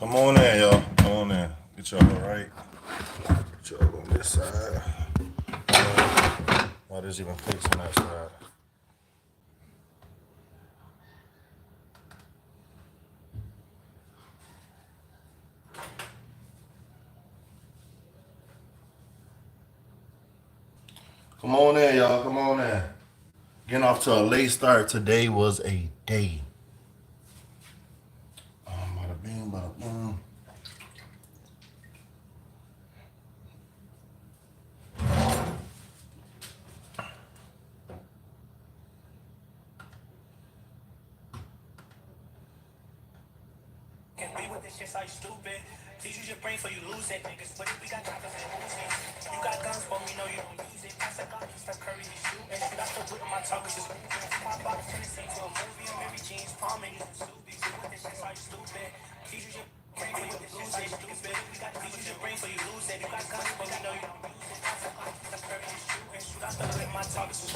Come on in, y'all. Come on in. Get y'all right. Get y'all on this side. Why there's even plates on that side? Come on in, y'all. Come on in. Getting off to a late start. Today was a day. Bada bing, bada boom. Can be with this shit like stupid. Please use your brain so you lose it, niggas. But if we got choppers and Uzis, you got guns, but we know you don't use it. That's like Steph Curry is shooting. That's the root of my talk is just my box turn this into a movie. I'm Mary Jean's palm and using Snoopy. So with this shit like stupid. Please use your brain so you lose it, stupid. Please use your brain so you lose it. You got guns, but we know you don't use it. That's like Steph Curry is shooting. That's the root of my talk is just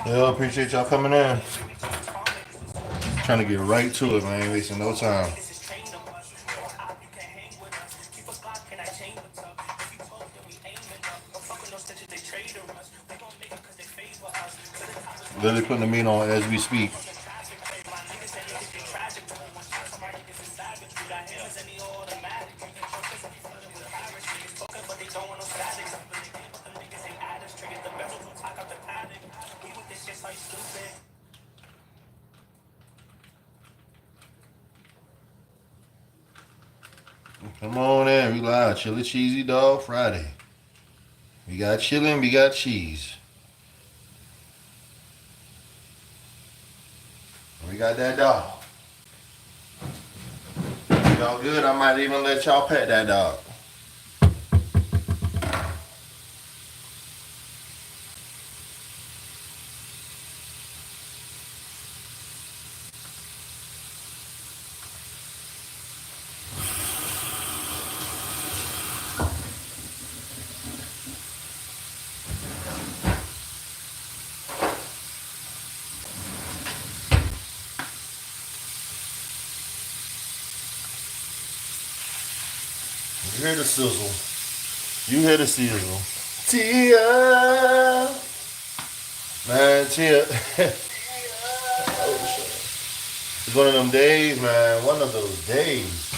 Yo, appreciate y'all coming in. Trying to get right to it, man. Ain't wasting no time. Literally putting the meat on as we speak. Come on in, we live. Chili Cheesy Dog Friday. We got chili and we got cheese. We got that dog. Y'all good? I might even let y'all pet that dog. You hear the sizzle. You hear the sizzle. Tia. Man, Tia. It's one of them days, man. One of those days.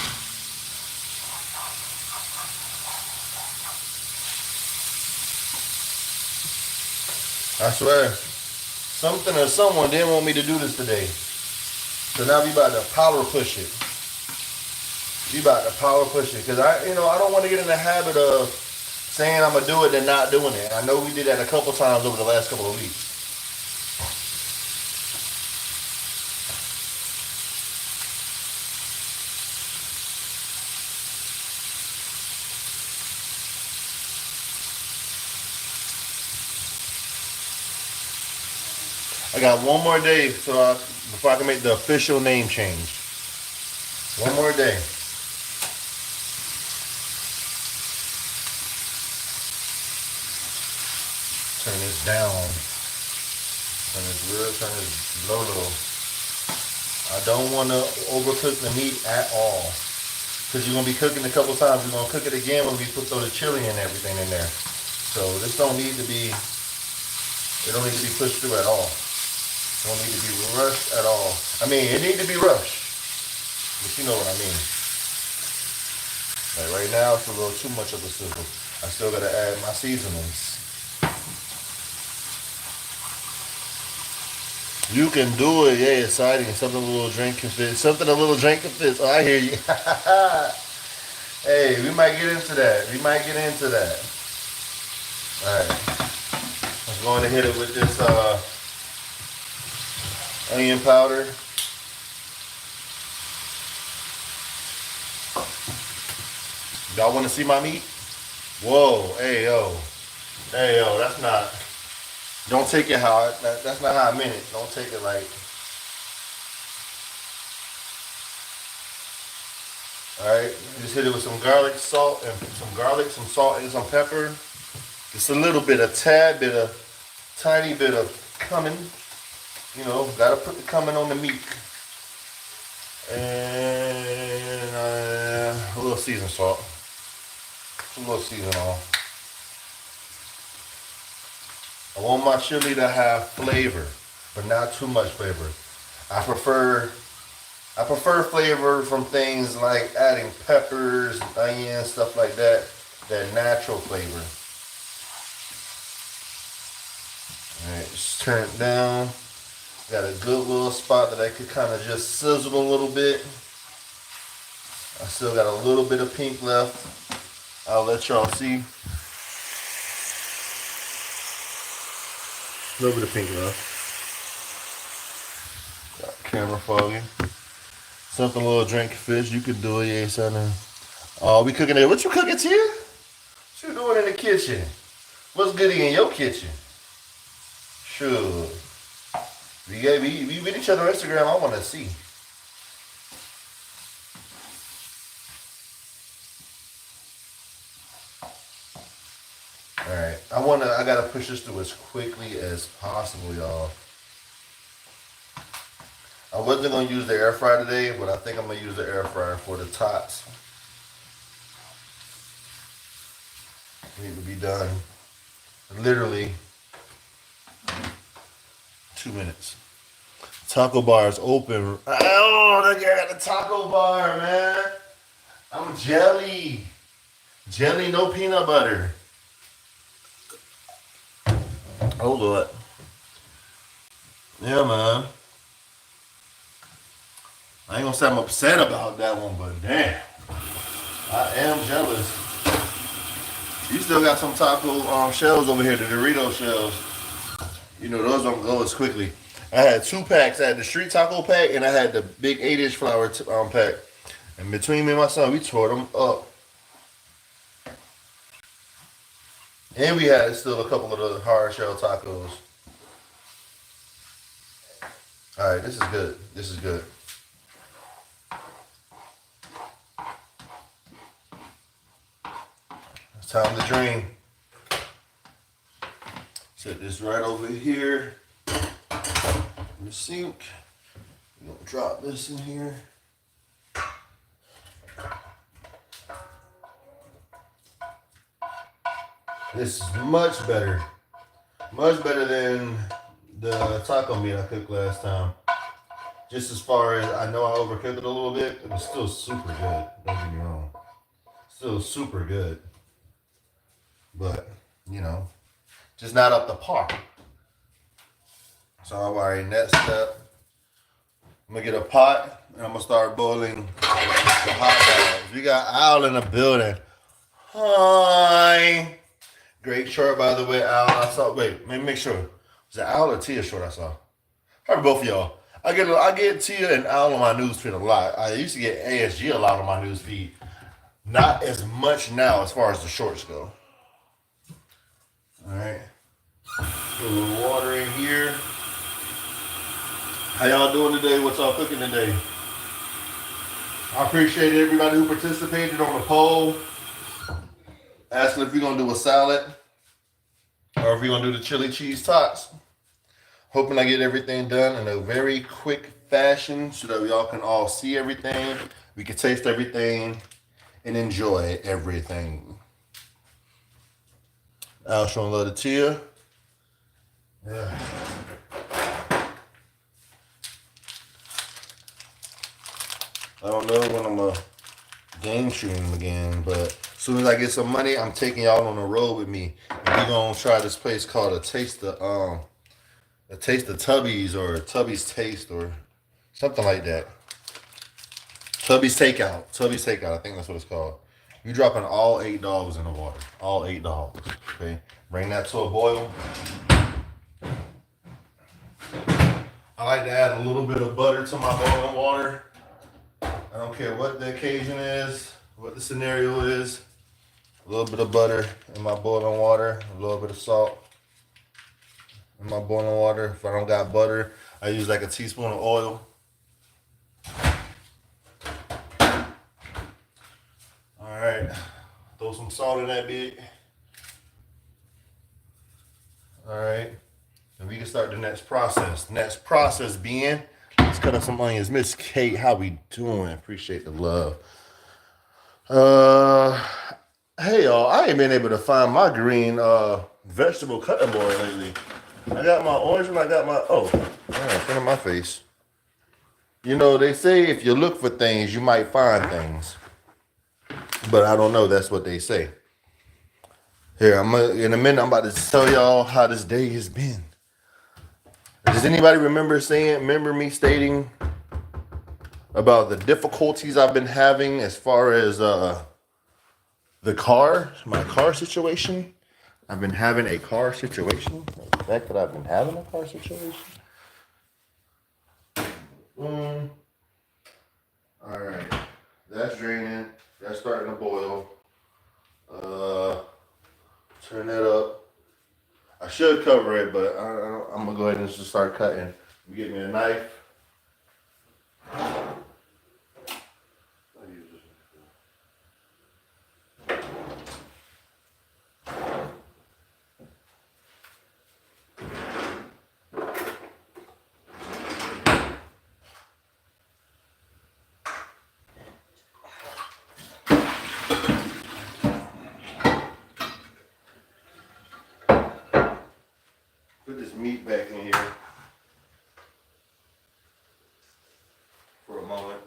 I swear. Something or someone didn't want me to do this today. So now we about to power push it. We about to power push it. Because I don't want to get in the habit of saying I'm going to do it and not doing it. I know we did that a couple times over the last couple of weeks. I got one more day before I can make the official name change. One more day. Turn this down. Turn this low. I don't want to overcook the meat at all. Because you're going to be cooking a couple times. You're going to cook it again when we put the chili and everything in there. So this don't need to be pushed through at all. Don't need to be rushed at all. I mean, it needs to be rushed, but you know what I mean. Like right now, it's a little too much of a sizzle. I still gotta add my seasonings. You can do it, yeah, exciting. Something a little drink can fit. Something a little drink can fit. Oh, I hear you. Hey, we might get into that. All right, let's go on and hit it with this onion powder. Y'all want to see my meat? Whoa, hey yo, that's not. Don't take it how that's not how I meant it. Don't take it like. All right, just hit it with some garlic, salt, and some salt, and some pepper. Just a little bit, tiny bit of cumin. You know, gotta put the cumin on the meat. And season salt. A little seasoning. I want my chili to have flavor, but not too much flavor. I prefer flavor from things like adding peppers, onions, stuff like that. That natural flavor. Alright, just turn it down. Got a good little spot that I could kind of just sizzle a little bit. I still got a little bit of pink left. I'll let y'all see. A little bit of pink left. Got camera foggy. Something a little drink fish. You could do it, yeah, son. Oh, we cooking it. What you cooking, Tia? What you doing in the kitchen? What's goody in your kitchen? Sure. We with each other on Instagram. I want to see. All right. I gotta push this through as quickly as possible, y'all. I wasn't gonna use the air fryer today, but I think I'm gonna use the air fryer for the tots. Need to be done. Literally 2 minutes. Taco bar is open. Oh, look at the taco bar, man. I'm jelly. Jelly, no peanut butter. Oh, Lord. Yeah, man. I ain't gonna say I'm upset about that one, but damn. I am jealous. You still got some taco shells over here, the Dorito shells. You know, those don't go as quickly. I had 2 packs. I had the street taco pack and I had the big 8-inch flour pack. And between me and my son, we tore them up. And we had still a couple of the hard shell tacos. All right, this is good. This is good. It's time to drain. Set this right over here in the sink. We're gonna drop this in here. This is much better than the taco meat I cooked last time. Just as far as, I know I overcooked it a little bit, it was still super good. Don't get me wrong. Still super good. But, you know, just not up to par. So I'm already next step. I'm gonna get a pot and I'm gonna start boiling the hot dogs. We got Al in the building. Hi. Great short, by the way, Al. I saw. Wait, let me make sure. Was it Al or Tia short I saw? Probably both of y'all. I get Tia and Al on my newsfeed a lot. I used to get ASG a lot on my newsfeed. Not as much now as far as the shorts go. All right. Put a little water in here. How y'all doing today? What y'all cooking today? I appreciate everybody who participated on the poll. Asking if we're gonna do a salad or if we're gonna do the chili cheese tots. Hoping I get everything done in a very quick fashion so that y'all can all see everything, we can taste everything, and enjoy everything. Al showing love to Tia. Yeah. I don't know when I'm gonna game stream again, but as soon as I get some money, I'm taking y'all on the road with me. And we're gonna try this place called a Taste of Tubby's or Tubby's Taste or something like that. Tubby's Takeout. Tubby's Takeout. I think that's what it's called. You're dropping all 8 dogs in the water. All 8 dogs. Okay. Bring that to a boil. I like to add a little bit of butter to my boiling water. I don't care what the occasion is, what the scenario is. A little bit of butter in my boiling water, a little bit of salt in my boiling water. If I don't got butter, I use like a teaspoon of oil. All right, throw some salt in that bit. All right, and we can start the next process. Next process being, let's cut up some onions. Miss Kate, how we doing? Appreciate the love. Uh, hey y'all, I ain't been able to find my green vegetable cutting board lately. I got my orange one, I got my in front of my face. You know, they say if you look for things, you might find things. But I don't know, that's what they say. Here, in a minute, I'm about to tell y'all how this day has been. Does anybody remember me stating about the difficulties I've been having as far as my car situation? I've been having a car situation. The fact that I've been having a car situation. All right, that's draining. That's starting to boil. Turn that up. I should cover it, but I'm gonna go ahead and just start cutting. Get me a knife. Put this meat back in here for a moment.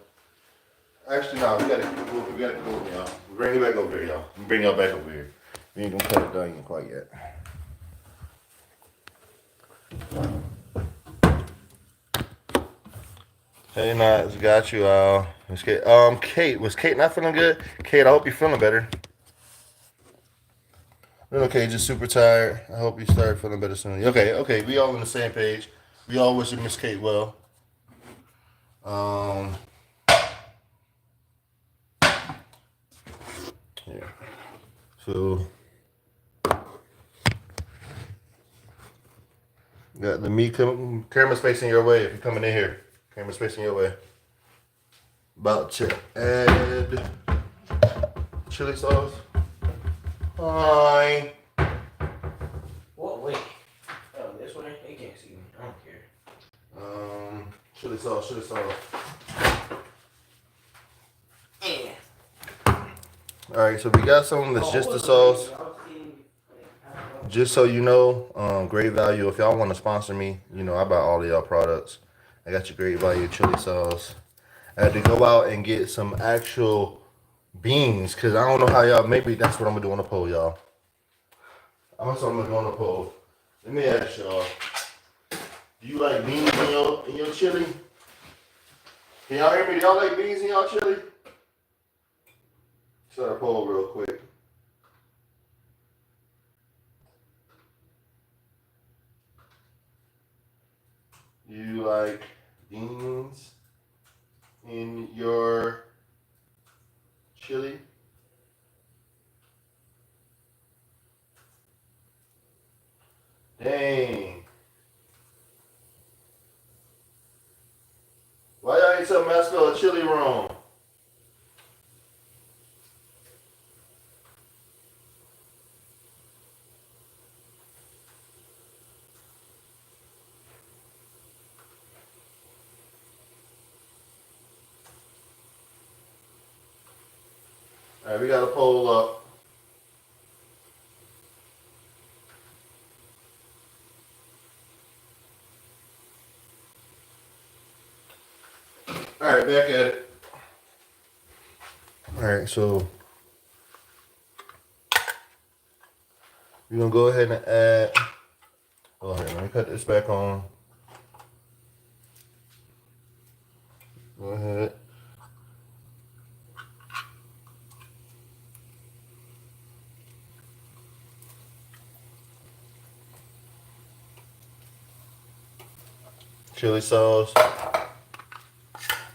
Actually, no, we gotta go over, y'all. Bring it back over here, y'all. Bring y'all back over here. We ain't gonna cut it down quite yet. Hey, Knots, got you, Miss Kate. Kate, was Kate not feeling good? Kate, I hope you're feeling better. Okay, just super tired. I hope you start feeling better soon. Okay, we all on the same page. We all wishing Miss Kate well. Yeah. So, got the meat camera's facing your way if you're coming in here. Camera's facing your way. About to add chili sauce. Hi. What? Wait. Oh, this way? They can't see me. I don't care. Chili sauce. Yeah. Alright, so we got some that's just the sauce. Just so you know, great value. If y'all want to sponsor me, you know, I buy all of y'all products. I got your great value chili sauce. I had to go out and get some actual beans because I don't know how y'all. Maybe that's what I'm gonna do on the poll, y'all. I'm gonna do on the poll. Let me ask y'all: do you like beans in your chili? Can y'all hear me? Do y'all like beans in y'all chili? Start a poll real quick. You like beans in your chili? Dang. Why y'all ain't tell me I spelled chili wrong? Alright, we got a poll up. Alright, back at it. Alright, so we're gonna go ahead and add. Oh, here, let me cut this back on. Go ahead. Chili sauce.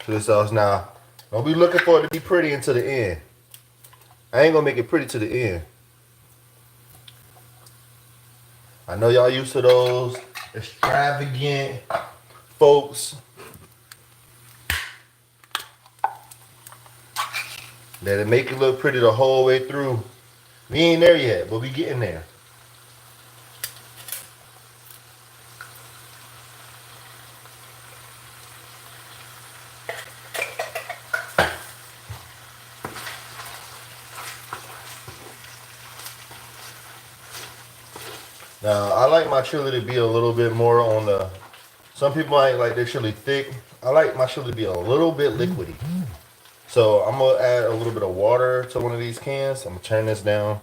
Chili sauce. Now, don't be looking for it to be pretty until the end. I ain't gonna make it pretty to the end. I know y'all used to those extravagant folks that'll make it look pretty the whole way through. We ain't there yet, but we getting there. Now, I like my chili to be a little bit more on the, some people might like their chili thick. I like my chili to be a little bit liquidy. So I'm gonna add a little bit of water to one of these cans. I'm gonna turn this down,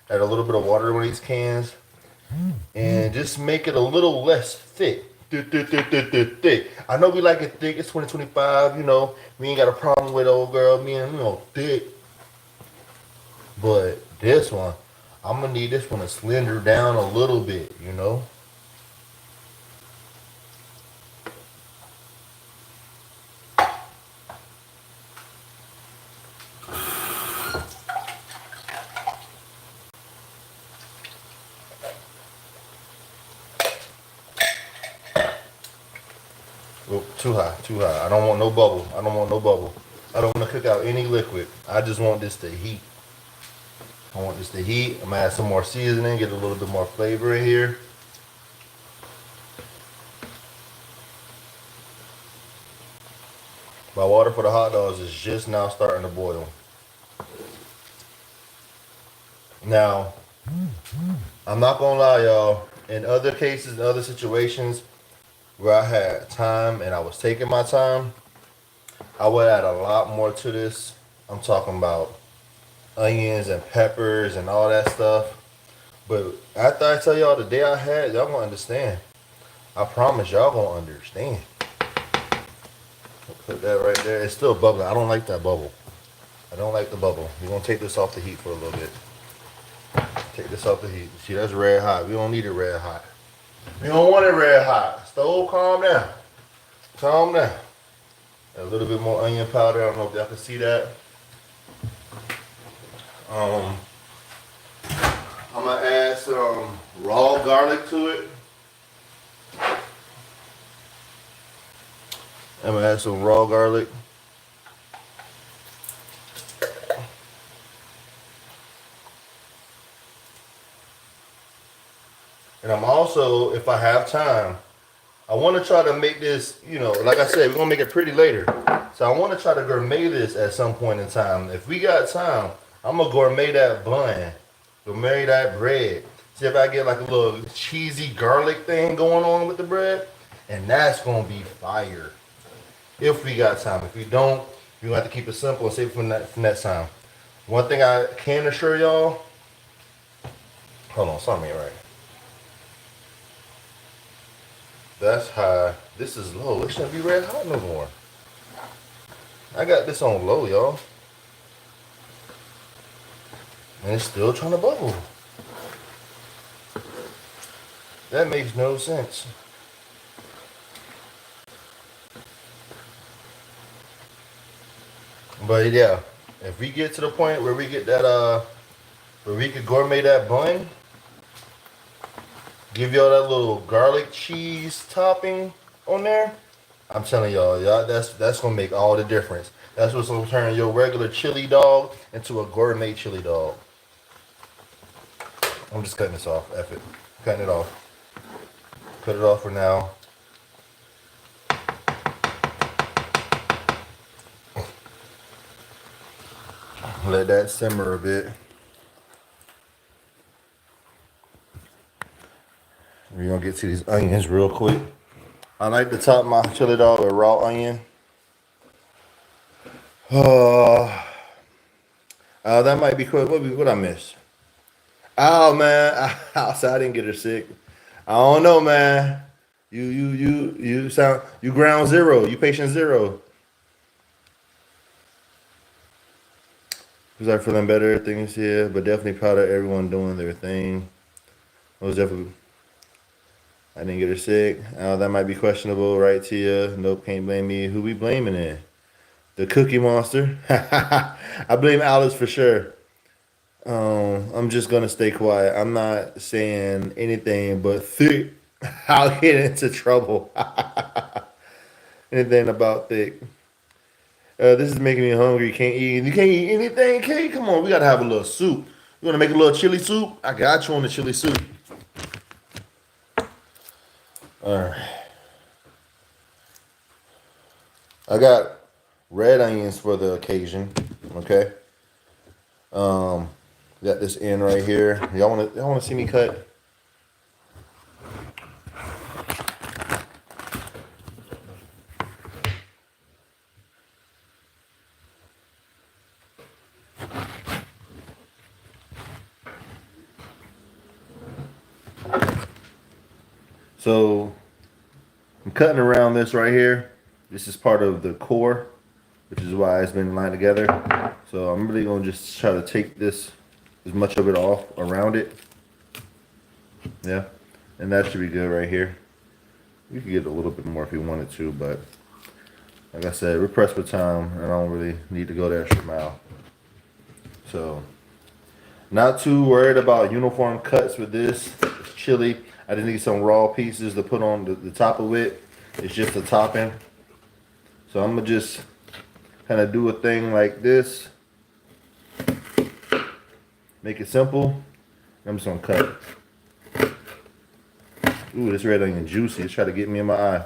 add a little bit of water to one of these cans, and just make it a little less thick. Thick. I know we like it thick. It's 2025, you know. We ain't got a problem with old girl being, thick. But this one, I'm gonna need this one to slender down a little bit, you know. Oh, too high, too high. I don't want no bubble. I don't want no bubble. I don't want to cook out any liquid. I just want this to heat. I want this to heat. I'm gonna add some more seasoning, get a little bit more flavor in here. My water for the hot dogs is just now starting to boil. Now, I'm not gonna lie, y'all. In other cases, in other situations where I had time and I was taking my time, I would add a lot more to this. I'm talking about onions and peppers and all that stuff. But after I tell y'all the day I had, y'all gonna understand. I promise y'all gonna understand. Put that right there. It's still bubbling. I don't like that bubble. I don't like the bubble. We're gonna take this off the heat for a little bit. Take this off the heat. See, that's red hot. We don't need it red hot. We don't want it red hot. Stove, calm down. Calm down. A little bit more onion powder. I don't know if y'all can see that. I'm gonna add some raw garlic to it. I'm gonna add some raw garlic. And I'm also, if I have time, I want to try to make this, like I said, we're going to make it pretty later. So I want to try to gourmet this at some point in time. If we got time, I'm going to gourmet that bun, gourmet that bread. See if I get like a little cheesy garlic thing going on with the bread. And that's going to be fire. If we got time. If we don't, we're going to have to keep it simple and save it for next time. One thing I can assure y'all, hold on, something ain't right. That's high. This is low. It shouldn't be red hot no more. I got this on low, y'all. And it's still trying to bubble. That makes no sense. But yeah, if we get to the point where we get that, where we could gourmet that bun, give y'all that little garlic cheese topping on there, I'm telling y'all, that's gonna make all the difference. That's what's gonna turn your regular chili dog into a gourmet chili dog. I'm just cutting this off. F it. Cutting it off. Cut it off for now. Let that simmer a bit. We're gonna get to these onions real quick. I like to top my chili dog with raw onion. That might be quick. What I miss? Oh man, I didn't get her sick. I don't know, man. You sound you ground zero. You patient zero. Was I feeling better? Things here, but definitely proud of everyone doing their thing. I was definitely. I didn't get her sick. That might be questionable, right, Tia? Nope, can't blame me. Who we blaming it? The Cookie Monster. I blame Alice for sure. I'm just gonna stay quiet. I'm not saying anything but thick. I'll get into trouble. Anything about thick. This is making me hungry. You can't eat. You can't eat anything, Kate. Come on, we gotta have a little soup. You wanna make a little chili soup? I got you on the chili soup. All right. I got red onions for the occasion. Okay. Got this in right here. Y'all wanna see me cut? So I'm cutting around this right here. This is part of the core, which is why it's been lined together. So I'm really gonna just try to take this, as much of it off around it. Yeah, and that should be good right here. You could get a little bit more if you wanted to, but like I said, we're pressed for time, and I don't really need to go the extra mile. So, not too worried about uniform cuts with this. It's chili. I just need some raw pieces to put on the top of it. It's just a topping. So I'm gonna just kind of do a thing like this. Make it simple. I'm just gonna cut it. Ooh, this red onion juicy. It's trying to get me in my eye.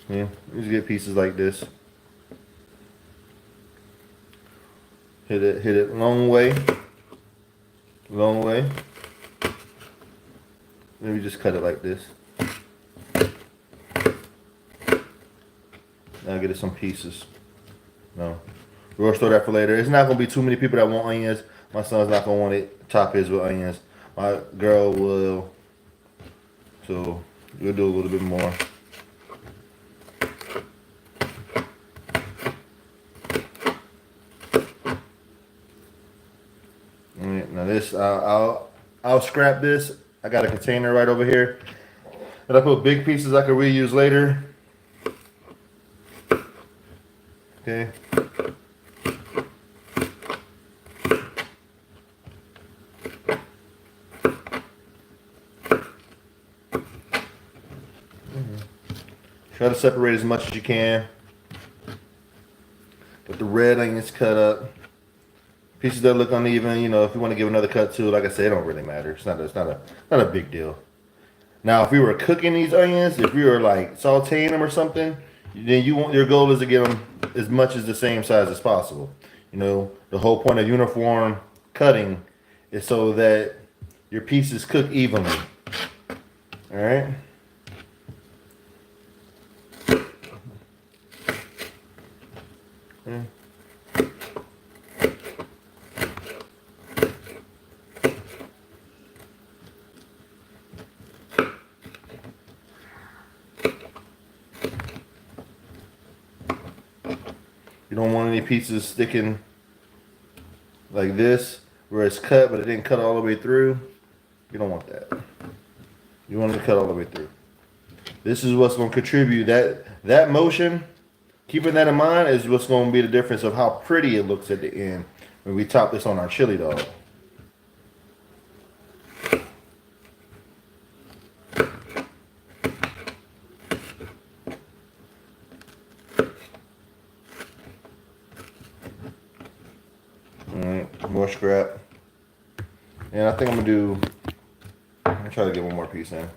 Yeah, just get pieces like this. Hit it long way. Long way. Maybe just cut it like this. Now get it some pieces. No. We'll store that for later. It's not gonna be too many people that want onions. My son's not gonna want it. Top his with onions. My girl will. So we'll do a little bit more. Alright, now this I'll scrap this. I got a container right over here. And I put big pieces I can reuse later. Okay. Try to separate as much as you can. But the red onions cut up. Pieces that look uneven, you know, if you want to give another cut too, like I said, it don't really matter. It's not a big deal. Now, if we were cooking these onions, if we were like sauteing them or something, then your goal is to get them as much as the same size as possible. You know, the whole point of uniform cutting is so that your pieces cook evenly. All right. Okay. You don't want any pieces sticking like this, where it's cut, but it didn't cut all the way through. You don't want that. You want it to cut all the way through. This is what's going to contribute. That motion, keeping that in mind, is what's going to be the difference of how pretty it looks at the end when we top this on our chili dog. Alright, more scrap. And I think I'm going to try to get one more piece in.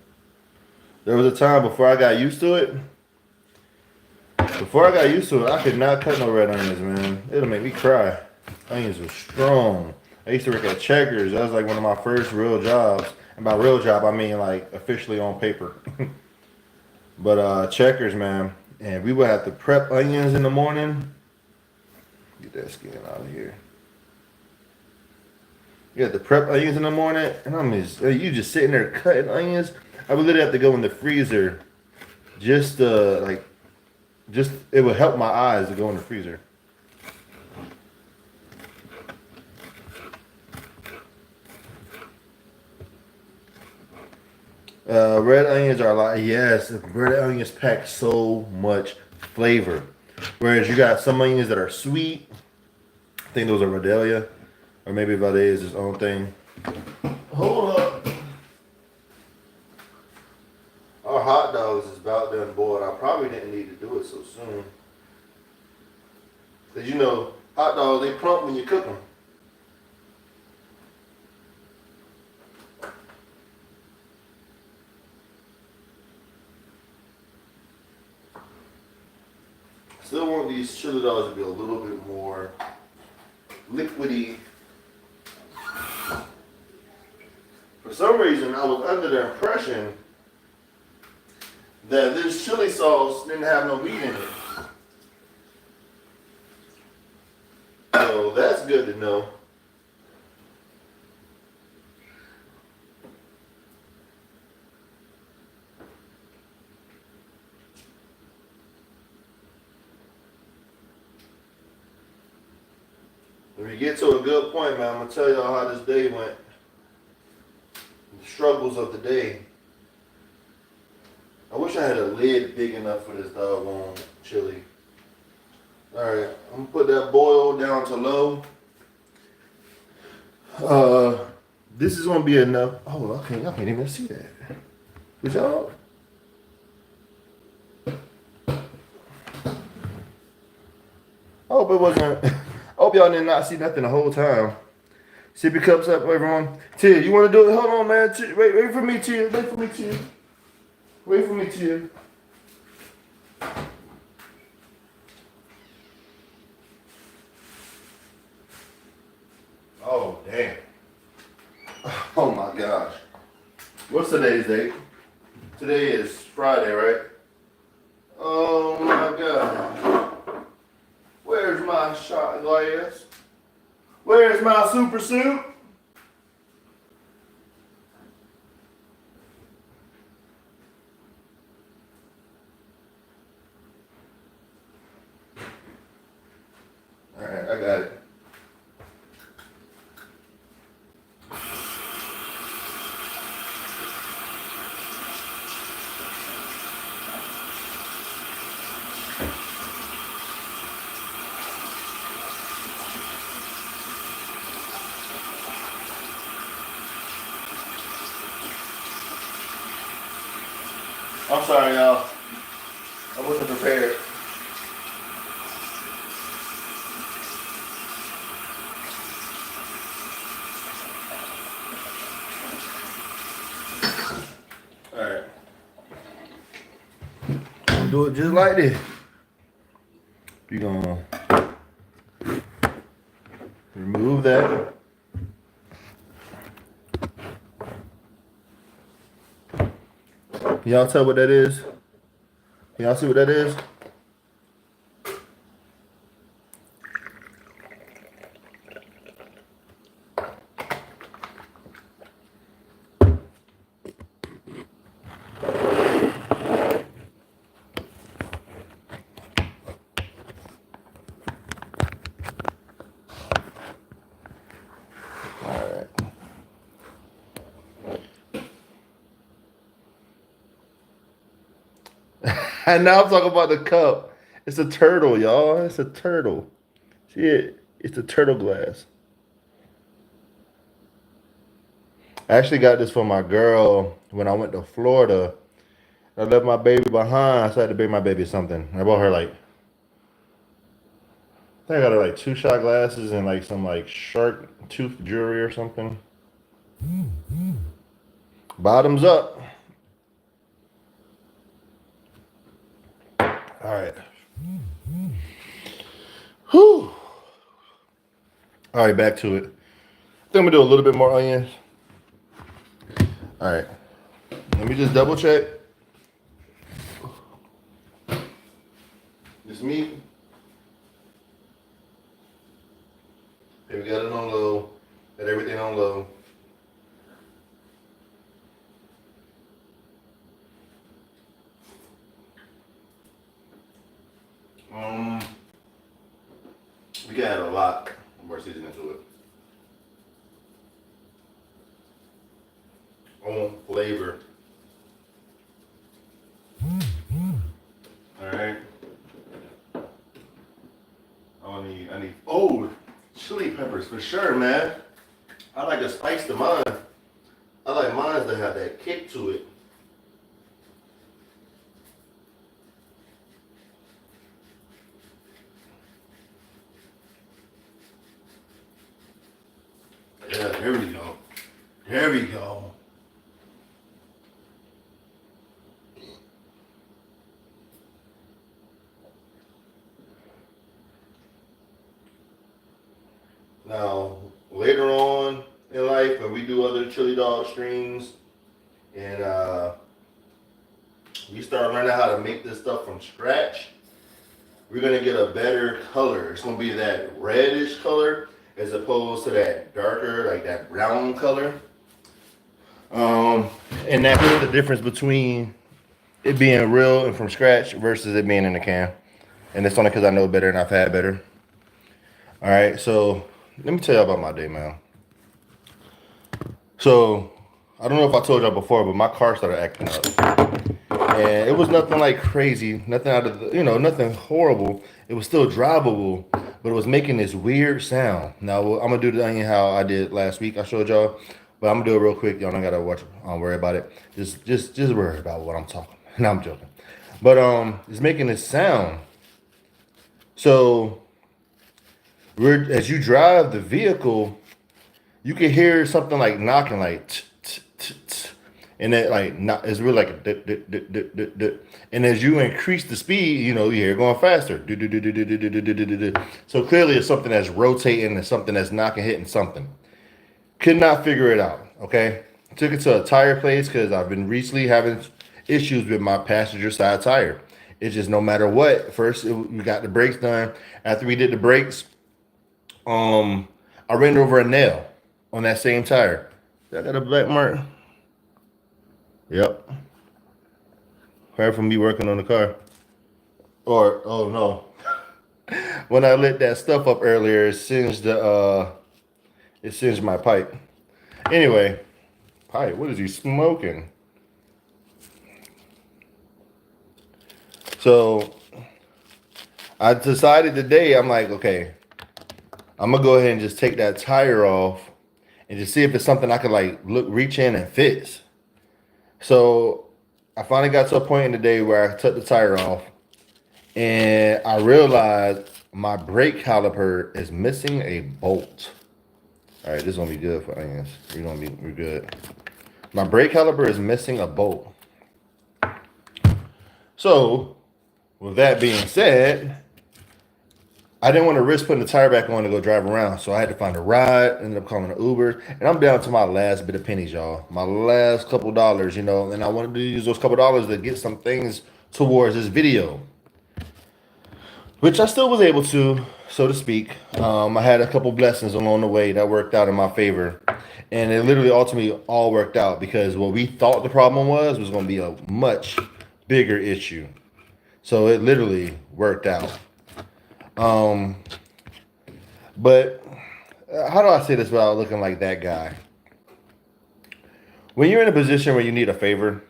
There was a time before I got used to it. I could not cut no red onions, man. It'll make me cry. Onions were strong. I used to work at Checkers. That was like one of my first real jobs. And by real job, I mean like officially on paper. But Checkers, man. And we would have to prep onions in the morning. Get that skin out of here. You have to prep onions in the morning, and you just sitting there cutting onions. I would literally have to go in the freezer, just it would help my eyes to go in the freezer. Red onions are like, yes, red onions pack so much flavor. Whereas you got some onions that are sweet. I think those are Vidalia. Or maybe Valdez is his own thing. Hold up. Our hot dogs is about done boiled. I probably didn't need to do it so soon. Because you know, hot dogs, they plump when you cook them. Still want these chili dogs to be a little bit more liquidy. For some reason, I was under the impression that this chili sauce didn't have no meat in it. So that's good to know. When you get to a good point, man, I'm gonna tell y'all how this day went. The struggles of the day. I wish I had a lid big enough for this doggone chili. Alright, I'm gonna put that boil down to low. This is gonna be enough. Oh, okay, y'all can't even see that. Good job. I hope it wasn't. I hope y'all did not see nothing the whole time. Sip your cups up, everyone. Tia, you want to do it? Hold on, man. Wait for me, Tia. Wait for me, Tia. Wait for me, Tia. Oh, damn. Oh, my gosh. What's today's date? Today is Friday, right? Oh, my God. Where's my shot glass? Where's my super suit? Alright, I got it. I'm sorry, y'all. I wasn't prepared. Alright. I'm gonna do it just like this. You're gonna remove that. Can y'all tell what that is? Can y'all see what that is? Alright. And now I'm talking about the cup. It's a turtle, y'all. It's a turtle. See it? It's a turtle glass. I actually got this for my girl when I went to Florida. I left my baby behind, so I had to bring my baby something. I bought her like, I think I got her like 2 shot glasses and like some like shark tooth jewelry or something. Bottoms up. All right. Whew. All right, back to it. I think I'm gonna do a little bit more onions. All right. Let me just double check. This meat. Okay, we got it on low. Got everything on low. We can add a lot more seasoning to it. On flavor. Alright. I need chili peppers for sure, man. I like a spice to mine. I like mine to have that kick to it. Yeah, here we go. Here we go. Now, later on in life, when we do other chili dog streams, and we start learning how to make this stuff from scratch, we're gonna get a better color. It's gonna be that reddish color as opposed to that darker, like that brown color. And that's the difference between it being real and from scratch versus it being in the can. And it's only because I know better and I've had better. All right, so let me tell y'all about my day, man. So, I don't know if I told y'all before, but my car started acting up. And it was nothing like crazy, nothing out of the, nothing horrible. It was still drivable, but it was making this weird sound. Now, I'm going to do the onion how I did last week. I showed y'all, but I'm going to do it real quick. Y'all don't got to worry about it. Just worry about what I'm talking about. No, I'm joking. But it's making this sound. So, as you drive the vehicle, you can hear something like knocking, like t, t, t, t. And that like not it's really like a and as you increase the speed, you hear it going faster. So clearly it's something that's rotating and something that's knocking, hitting something. Could not figure it out. Okay, took it to a tire place because I've been recently having issues with my passenger side tire. It's just no matter what. First we got the brakes done. After we did the brakes, I ran over a nail on that same tire. I got a black mark. Yep. Heard from me working on the car. Or oh no. When I lit that stuff up earlier, it singed my pipe. Anyway, pipe, what is he smoking? So I decided today, I'm like, okay, I'm gonna go ahead and just take that tire off and just see if it's something I could like reach in and fix. So I finally got to a point in the day where I took the tire off and I realized my brake caliper is missing a bolt. All right, this is gonna be good for onions. We're good. My brake caliper is missing a bolt. So with that being said, I didn't want to risk putting the tire back on to go drive around, so I had to find a ride. Ended up calling an Uber, and I'm down to my last bit of pennies, y'all. My last couple dollars, and I wanted to use those couple dollars to get some things towards this video, which I still was able to, so to speak. I had a couple blessings along the way that worked out in my favor, and it literally ultimately all worked out because what we thought the problem was going to be a much bigger issue. So it literally worked out. But how do I say this without looking like that guy? When you're in a position where you need a favor,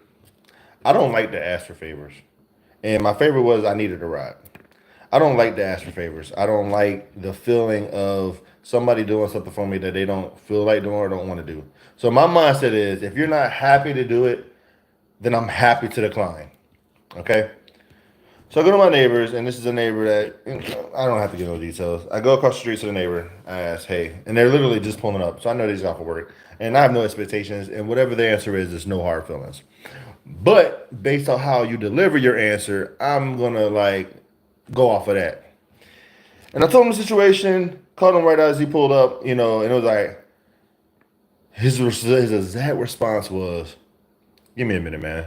I don't like to ask for favors. And my favor was I needed a ride. I don't like to ask for favors. I don't like the feeling of somebody doing something for me that they don't feel like doing or don't want to do. So my mindset is if you're not happy to do it, then I'm happy to decline. Okay? So I go to my neighbors, and this is a neighbor that, I don't have to give no details. I go across the street to the neighbor. I ask, hey, and they're literally just pulling up. So I know they're just off of work. And I have no expectations, and whatever the answer is, there's no hard feelings. But based on how you deliver your answer, I'm going to, go off of that. And I told him the situation, called him right as he pulled up, and it was like, his exact response was, give me a minute, man.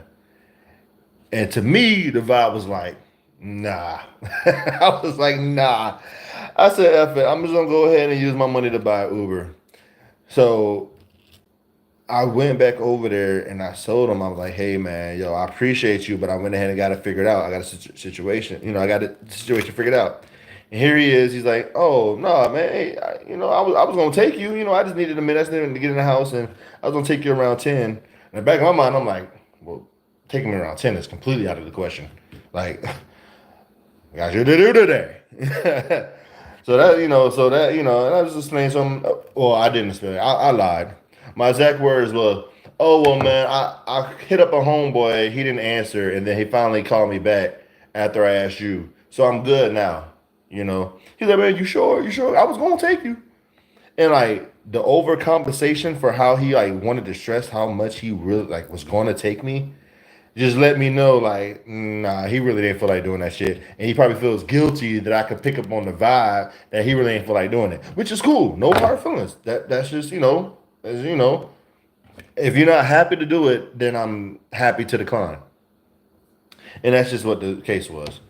And to me, the vibe was like, nah. I was like, nah. I said, F it. I'm just going to go ahead and use my money to buy Uber. So I went back over there and I told him, I was like, hey, man, yo, I appreciate you, but I went ahead and got it figured out. I got a situation. I got the situation figured out. And here he is. He's like, oh, no, man. Hey, I was going to take you. I just needed a minute. I just needed to get in the house, and I was going to take you around 10. In the back of my mind, I'm like, well, taking me around 10 is completely out of the question. Like, I got you to do today. and I was explaining something. Well, I didn't explain it. I lied. My exact words were, oh, well, man, I hit up a homeboy. He didn't answer. And then he finally called me back after I asked you. So I'm good now. He's like, man, you sure? You sure? I was going to take you. And the overcompensation for how he wanted to stress how much he really was going to take me just let me know nah, he really didn't feel like doing that shit. And he probably feels guilty that I could pick up on the vibe that he really didn't feel like doing it, which is cool. No hard feelings. That's just, if you're not happy to do it, then I'm happy to decline. And that's just what the case was.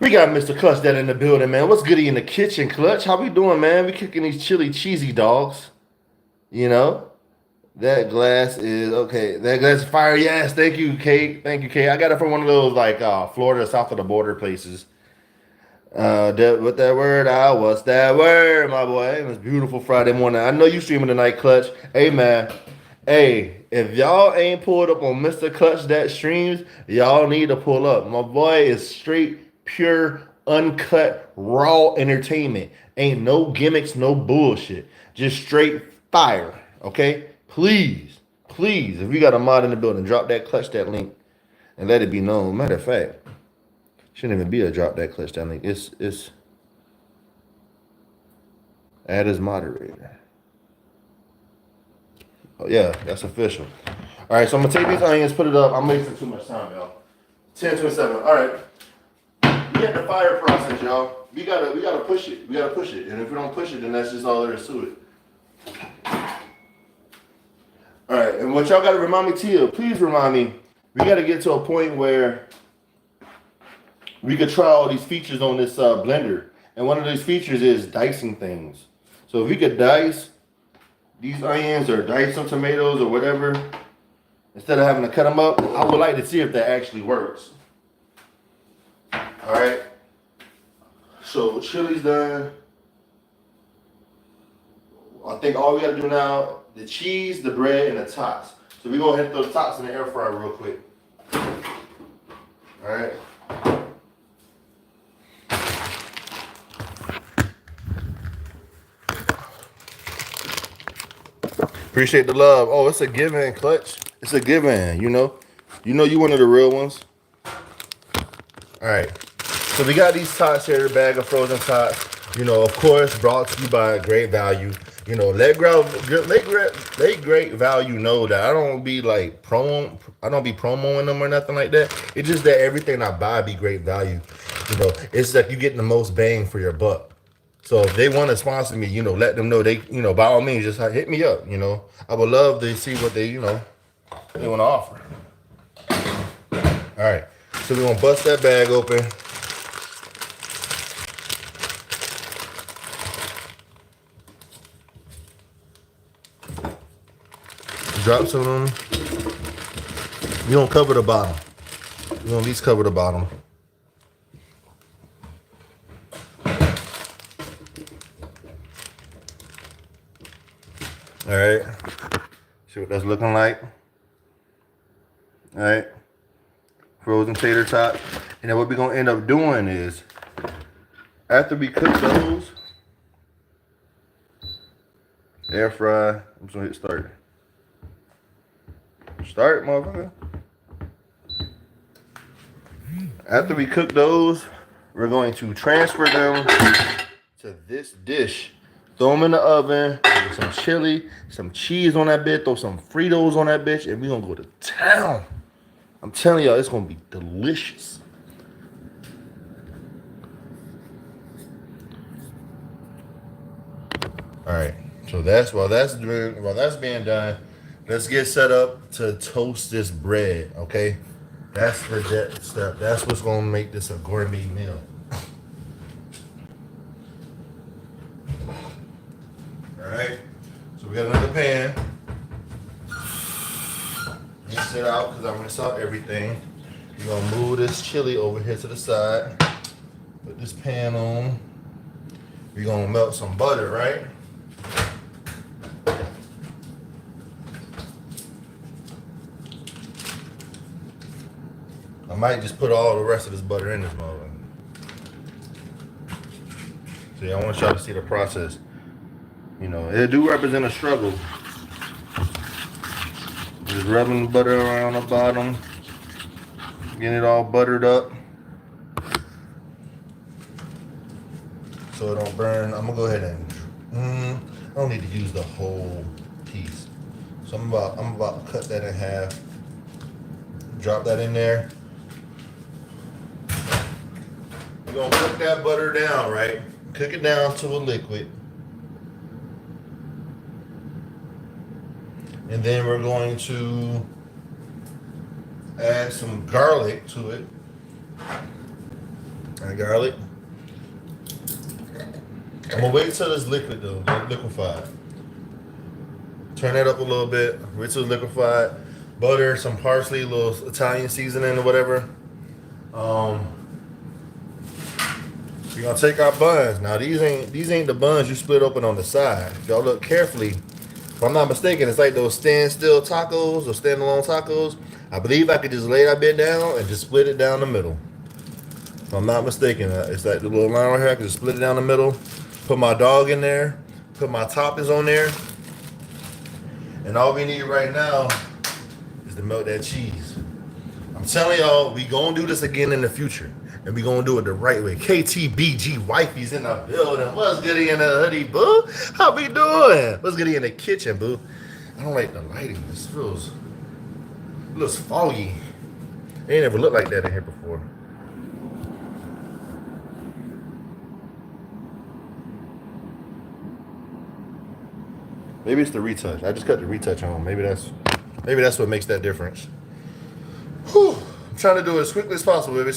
We got Mr. Clutch that in the building, man. What's goody in the kitchen, Clutch? How we doing, man? We cooking these chili cheesy dogs. That glass is okay. That glass is fire. Yes, thank you, Kate. Thank you, Kate. I got it from one of those Florida, south of the border places. What that word? What's that word, my boy? It was beautiful Friday morning. I know you streaming tonight, Clutch. Hey, man. Hey, if y'all ain't pulled up on Mr. Clutch that streams, y'all need to pull up. My boy is straight, pure, uncut, raw entertainment. Ain't no gimmicks, no bullshit. Just straight fire. Okay? Please, please, if you got a mod in the building, drop that Clutch that link and let it be known. Matter of fact, shouldn't even be a drop that Clutch that link. It's add as moderator. Oh yeah, that's official. All right, so I'm gonna take these onions, put it up. I'm wasting too much time, y'all. 10:27. All right, we got the fire process, y'all. We gotta push it. We gotta push it, and if we don't push it, then that's just all there is to it. All right, and what y'all gotta remind me, Tia, please remind me. We gotta get to a point where we could try all these features on this blender, and one of these features is dicing things. So if we could dice these onions or dice some tomatoes or whatever, instead of having to cut them up, I would like to see if that actually works. All right. So chili's done. I think all we gotta do now, the cheese, the bread, and the tots. So we're gonna hit those tots in the air fryer real quick. All right. Appreciate the love. Oh, it's a given, Clutch. It's a given, you know. You know you one of the real ones. All right. So we got these tots here, a bag of frozen tots. You know, of course, brought to you by Great Value. You know, let Great Value know that I don't be like promoing them or nothing like that. It's just that everything I buy be Great Value. You know, it's like you getting the most bang for your buck. So if they want to sponsor me, you know, let them know they, you know, by all means, just hit me up. You know, I would love to see what they, you know, they want to offer. All right, so we're gonna bust that bag open. Drop some of them. You don't cover the bottom. You don't at least cover the bottom. All right. See what that's looking like. All right. Frozen tater tot. And then what we're gonna end up doing is, after we cook those, air fry. I'm just gonna hit start. Start, motherfucker. After we cook those, we're going to transfer them to this dish. Throw them in the oven with some chili, some cheese on that bit, throw some Fritos on that bitch, and we're gonna go to town. I'm telling y'all, it's gonna be delicious. All right, so while that's being done, let's get set up to toast this bread, okay? That's the step. That's what's gonna make this a gourmet meal. All right, so we got another pan. Rinse it out because I rinse out everything. We're gonna move this chili over here to the side. Put this pan on. We're gonna melt some butter, right? I might just put all the rest of this butter in this mother. See, I want y'all to see the process. You know, it do represent a struggle. Just rubbing the butter around the bottom, getting it all buttered up so it don't burn. I'm gonna go ahead and I don't need to use the whole piece, so I'm about to cut that in half. Drop that in there. We're gonna cook that butter down, right? Cook it down to a liquid. And then we're going to add some garlic to it. Add garlic. I'm gonna wait till it's liquid though, liquefied. Turn that up a little bit. Wait till it's liquefied. Butter, some parsley, a little Italian seasoning or whatever. We're gonna take our buns. Now these ain't the buns you split open on the side. If y'all look carefully, if I'm not mistaken, it's like those standstill tacos or standalone tacos. I believe I could just lay that bit down and just split it down the middle. If I'm not mistaken, it's like the little line right here. I can just split it down the middle, put my dog in there, put my toppings on there, and all we need right now is to melt that cheese. I'm telling y'all, we gonna do this again in the future. And we gonna do it the right way. KTBG wifey's in the building. What's goody in the hoodie, boo? How we doing? What's goody in the kitchen, boo? I don't like the lighting. This looks foggy. It ain't never looked like that in here before. Maybe it's the retouch. I just cut the retouch on. Maybe that's what makes that difference. Whew. I'm trying to do it as quickly as possible, baby,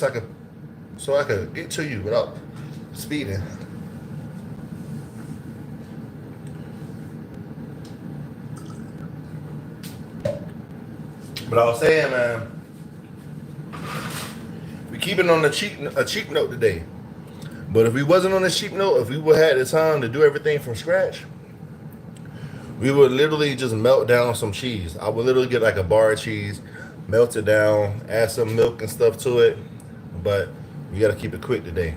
so I could get to you without speeding. But I was saying, man, we keep it on a cheap note today. But if we wasn't on a cheap note, if we would have had the time to do everything from scratch, we would literally just melt down some cheese. I would literally get like a bar of cheese, melt it down, add some milk and stuff to it. But you gotta keep it quick today.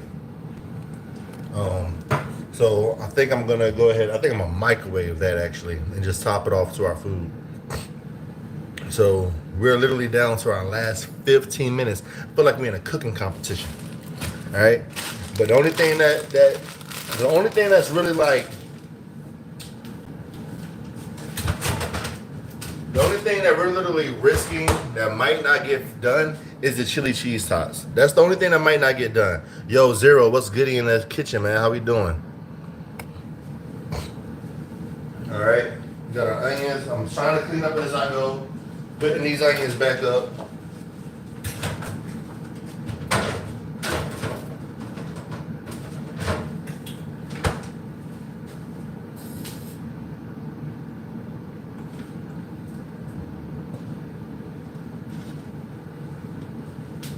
So I think I'm gonna go ahead. I think I'm gonna microwave that actually, and just top it off to our food. So we're literally down to our last 15 minutes. I feel like we're in a cooking competition. All right. But the only thing that's really like, the only thing that we're literally risking that might not get done is the chili cheese tots. That's the only thing that might not get done. Yo, Zero, what's goody in the kitchen, man? How we doing? All right, we got our onions. I'm trying to clean up as I go, putting these onions back up.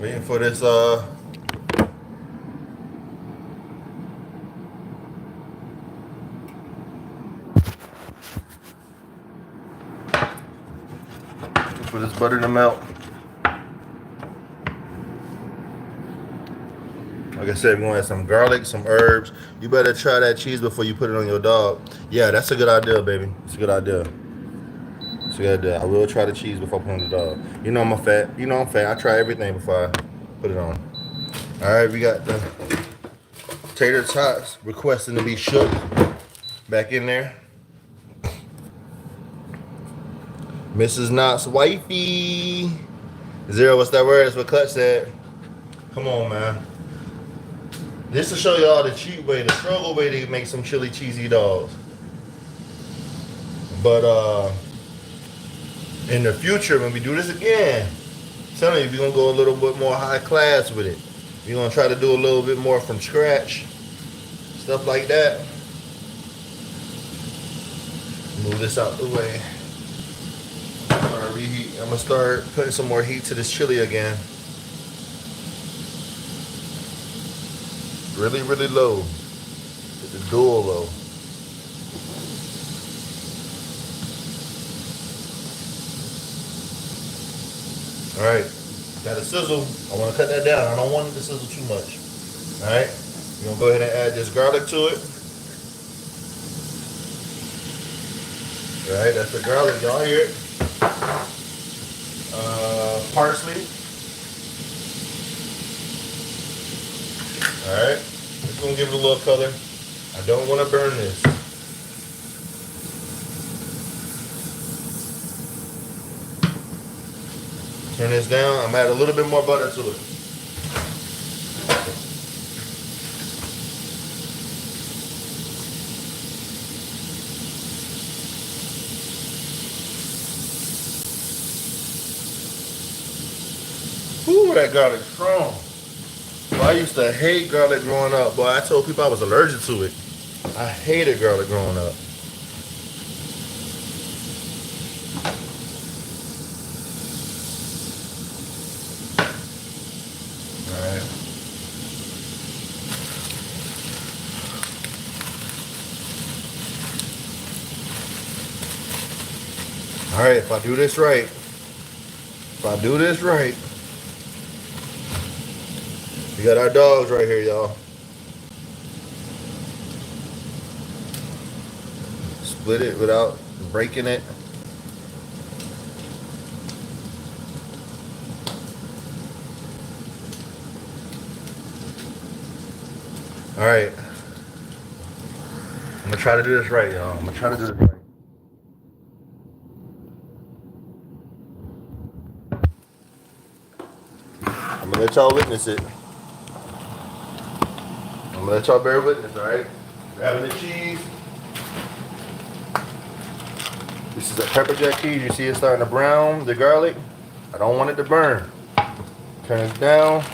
Waiting for this butter to melt. Like I said, we're gonna add some garlic, some herbs. You better try that cheese before you put it on your dog. Yeah, that's a good idea, baby. It's a good idea. It's a good idea. I will try the cheese before I put it on the dog. You know I'm fat. You know I'm fat. I try everything before I put it on. All right, we got the tater tots requesting to be shook back in there. Mrs. Knott's wifey. Zero, what's that word? That's what Clutch said. Come on, man. This to show y'all the cheap way, the struggle way to make some chili cheesy dogs. But in the future, when we do this again, I'm telling you, we're gonna go a little bit more high class with it. We're gonna try to do a little bit more from scratch. Stuff like that. Move this out the way. Reheat. I'm gonna start putting some more heat to this chili again. Really, really low. Hit the dual low. All right, got a sizzle. I want to cut that down. I don't want it to sizzle too much. All right, we're gonna go ahead and add this garlic to it. All right, that's the garlic. Y'all hear it? Parsley. All right, just gonna give it a little color. I don't want to burn this. Turn this down. I'm gonna add a little bit more butter to it. Ooh, that garlic strong. Boy, I used to hate garlic growing up. Boy, I told people I was allergic to it. I hated garlic growing up. All right, if I do this right, we got our dogs right here, y'all. Split it without breaking it. All right. I'm gonna try to do this right, y'all. I'm gonna try to do this right. I'm gonna let y'all witness it. I'm gonna let y'all bear witness, all right? Grabbing the cheese. This is a pepper jack cheese. You see it starting to brown, the garlic. I don't want it to burn. Turn it down.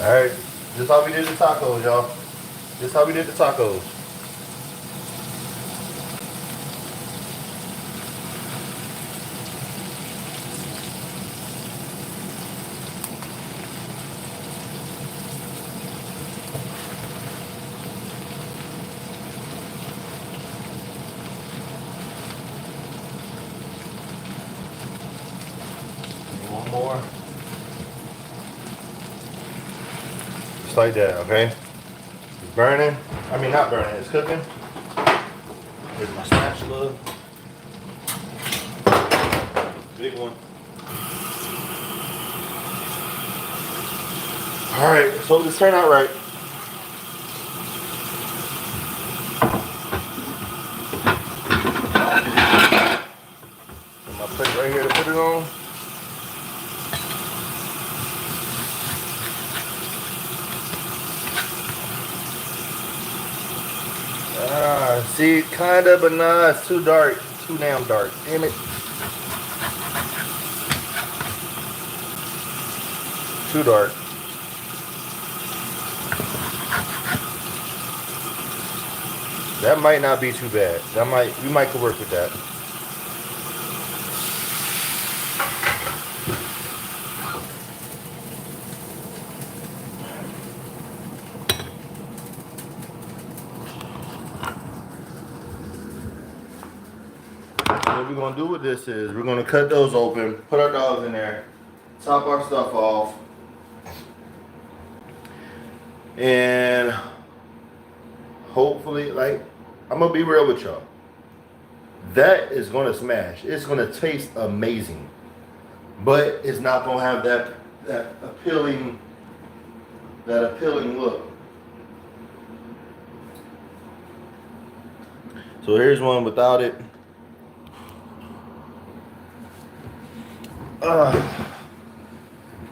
All right, this is how we did the tacos, y'all. This is how we did the tacos. One more. Just like that, okay? It's burning. I mean, not burning, it's cooking. Here's my spatula. Big one. All right, so this turned out right. Put my plate right here to put it on. See, kinda, but nah, it's too dark. Too damn dark. Damn it. Too dark. That might not be too bad. We might could work with that. What we're gonna do with this is we're gonna cut those open, put our dogs in there, top our stuff off, and hopefully, like, I'm gonna be real with y'all. That is gonna smash. It's gonna taste amazing, but it's not gonna have that appealing look. So here's one without it.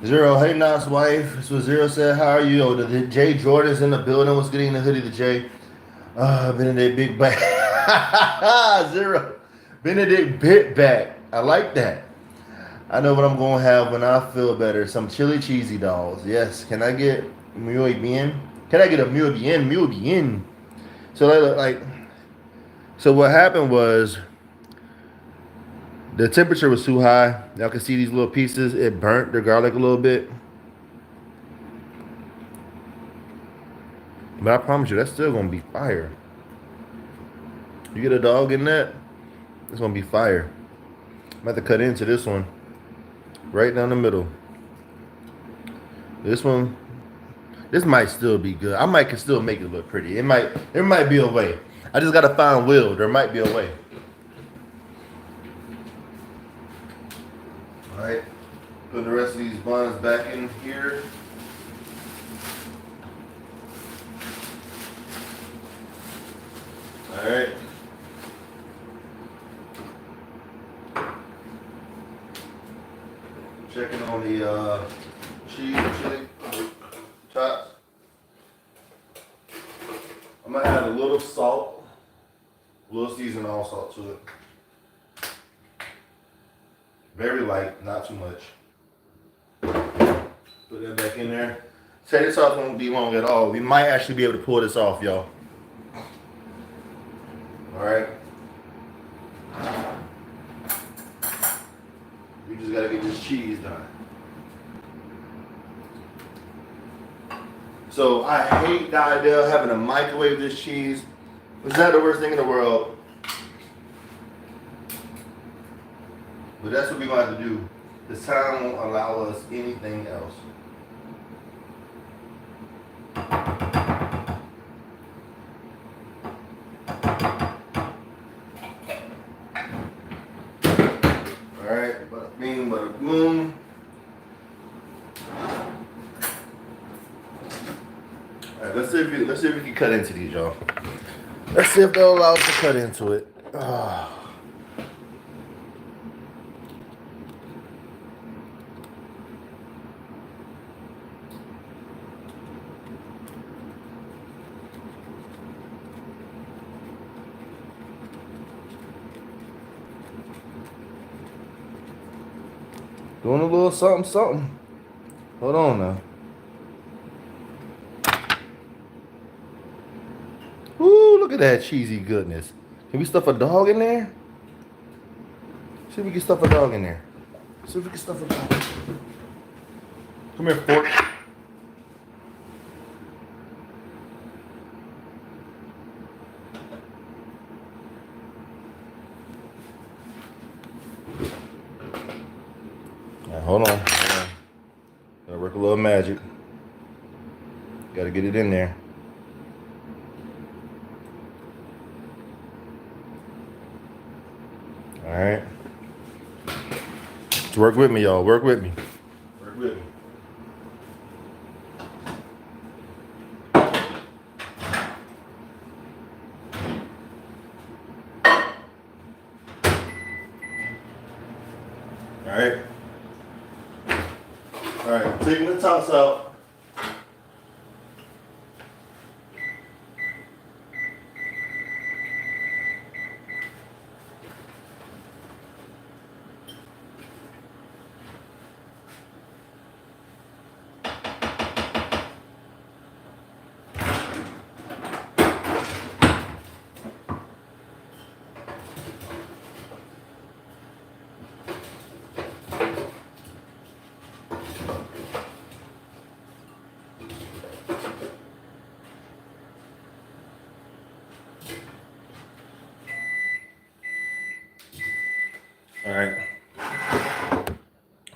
Zero, hey Nas wife. This was Zero said, how are you? Oh, the Jay Jordan's in the building. What's getting the hoodie to Jay? Benedict big back. Zero. Benedict bit back. I like that. I know what I'm gonna have when I feel better. Some chili cheesy dolls. Yes. Can I get muy bien? Can I get a muy bien? Muy bien. So so what happened was the temperature was too high. Y'all can see these little pieces. It burnt the garlic a little bit. But I promise you, that's still gonna be fire. You get a dog in that, it's gonna be fire. I'm about to cut into this one. Right down the middle. This one, this might still be good. I might can still make it look pretty. There might be a way. I just gotta find Will. There might be a way. Alright. Put the rest of these buns back in here. Alright. Checking on the cheese and chili chops. I'm gonna add a little salt, a little seasoned all salt to it. Very light, not too much. Put that back in there. Say this off won't be long at all. We might actually be able to pull this off, y'all. All right. So I hate the idea of having to microwave this cheese. It's not the worst thing in the world. But that's what we're going to have to do. This time won't allow us anything else. Alright, bada bing, bada boom. Alright, let's see if we can cut into these, y'all. Let's see if they'll allow us to cut into it. Doing a little something, something. Hold on now. Ooh, look at that cheesy goodness. Can we stuff a dog in there? See if we can stuff a dog in there. See if we can stuff a dog. Come here, fork. Now, hold on. Gotta work a little magic. Gotta get it in there. Alright. Work with me, y'all. Work with me. Work with me. Alright. Alright, taking the tops out. Alright.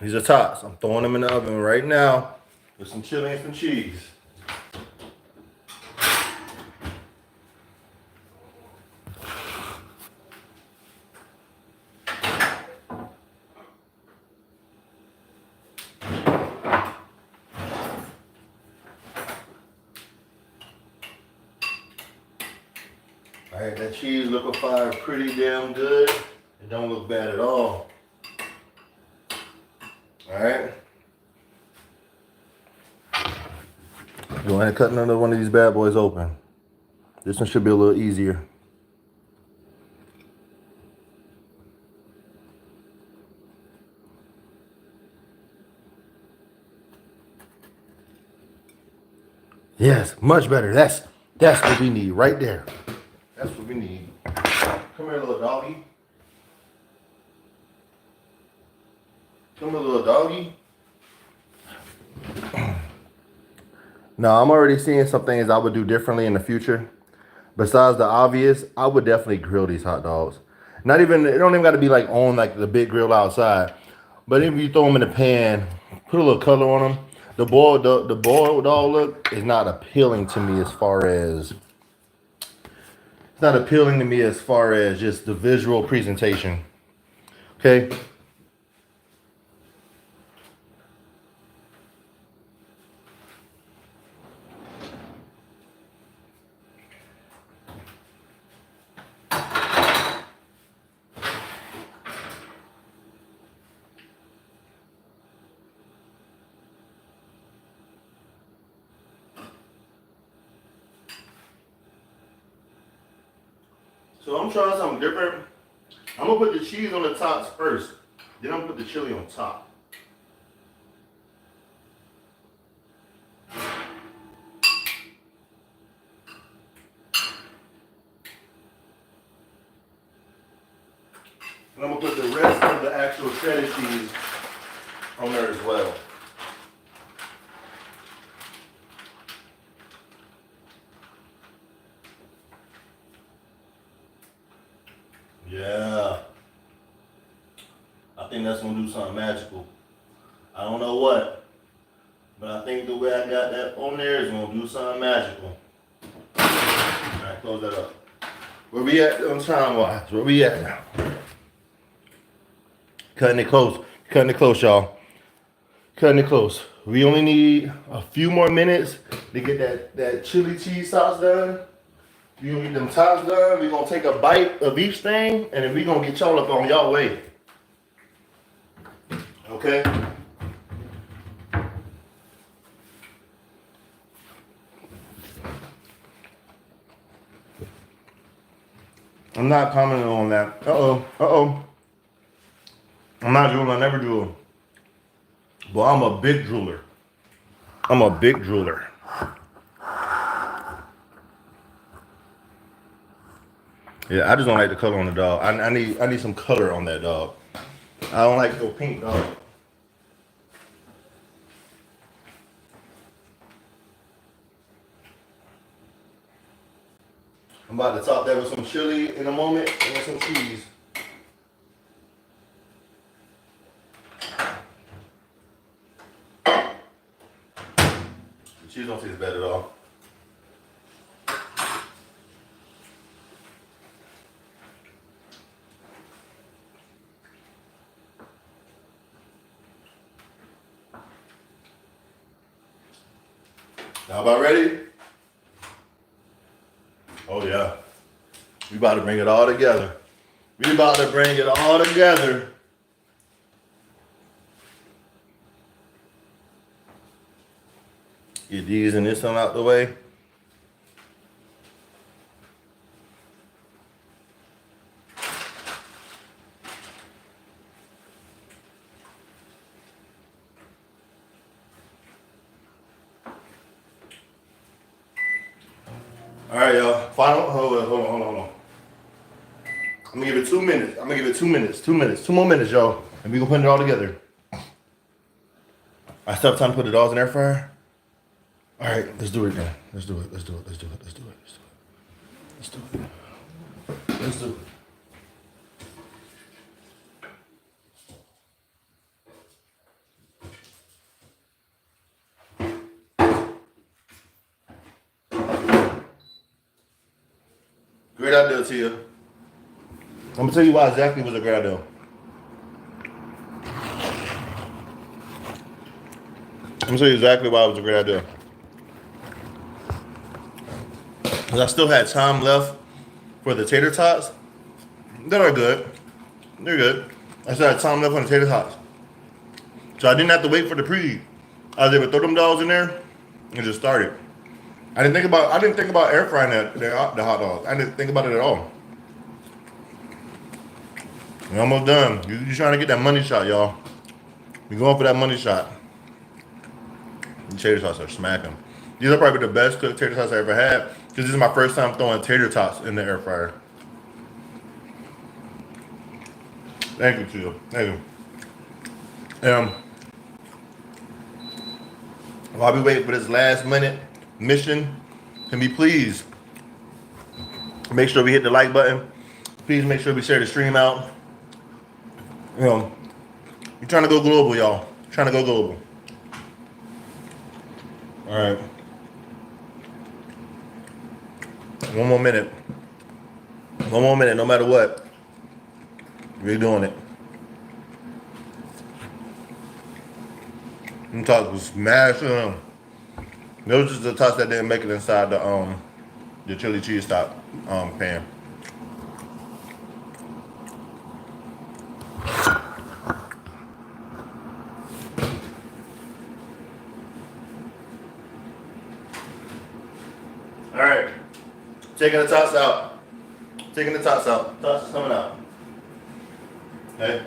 These are tops. I'm throwing them in the oven right now with some chili and some cheese. Alright, that cheese liquefied pretty damn good. It don't look bad at all. Alright. Go ahead and cut another one of these bad boys open. This one should be a little easier. Yes, much better. That's what we need right there. That's what we need. Come here, little doggy. Come here, little doggy. Now, I'm already seeing some things I would do differently in the future. Besides the obvious, I would definitely grill these hot dogs. Not even, it don't even got to be like on like the big grill outside. But if you throw them in the pan, put a little color on them. The boiled dog look is not appealing to me as far as, it's not appealing to me as far as just the visual presentation. Okay. So I'm trying something different. I'm gonna put the cheese on the tops first. Then I'm gonna put the chili on top. And I'm gonna put the rest of the actual cheddar cheese on there as well. Yeah. I think that's gonna do something magical. I don't know what, but I think the way I got that on there is gonna do something magical. Alright, close that up. Where we at on time wise? Where we at now? Cutting it close. Cutting it close, y'all. Cutting it close. We only need a few more minutes to get that chili cheese sauce done. We gonna get them tots done. We gonna take a bite of each thing, and then we gonna get y'all up on y'all way. Okay? I'm not commenting on that. Uh-oh. I'm not drooling, I never drool. But I'm a big drooler. I'm a big drooler. Yeah, I just don't like the color on the dog. I need some color on that dog. I don't like the pink dog. I'm about to top that with some chili in a moment and some cheese. The cheese don't taste bad at all. Y'all about ready? Oh yeah. We about to bring it all together. We about to bring it all together. Get these and this one out the way. All right, y'all. Final. Hold on. I'm gonna give it 2 minutes. I'm gonna give it 2 minutes. 2 minutes. 2 more minutes, y'all. And we gonna put it all together. I still have time to put the dolls in the air fryer. All right, let's do it then. Let's do it. Great idea, Tia. I'm gonna tell you why exactly was a great idea. I'm gonna tell you exactly why it was a great idea. Because I still had time left for the tater tots. They're good. They're good. I still had time left on the tater tots. So I didn't have to wait for the preheat. I was able to throw them dolls in there and just start it. I didn't think about air frying the hot dogs. I didn't think about it at all. We're almost done. You're trying to get that money shot, y'all. We're going for that money shot. The tater tots are smacking. These are probably the best cooked tater tots I ever had, because this is my first time throwing tater tots in the air fryer. Thank you, Tia. Thank you. While we wait for this last minute mission, can we please make sure we hit the like button? Please make sure we share the stream out. You know, we're trying to go global, y'all. Trying to go global. All right. 1 more minute. 1 more minute, no matter what. We're doing it. Them tots was smashing. Those just the tots that didn't make it inside the chili cheese stock pan. All right, taking the tots out. Taking the tots out. Tots is coming out. Okay.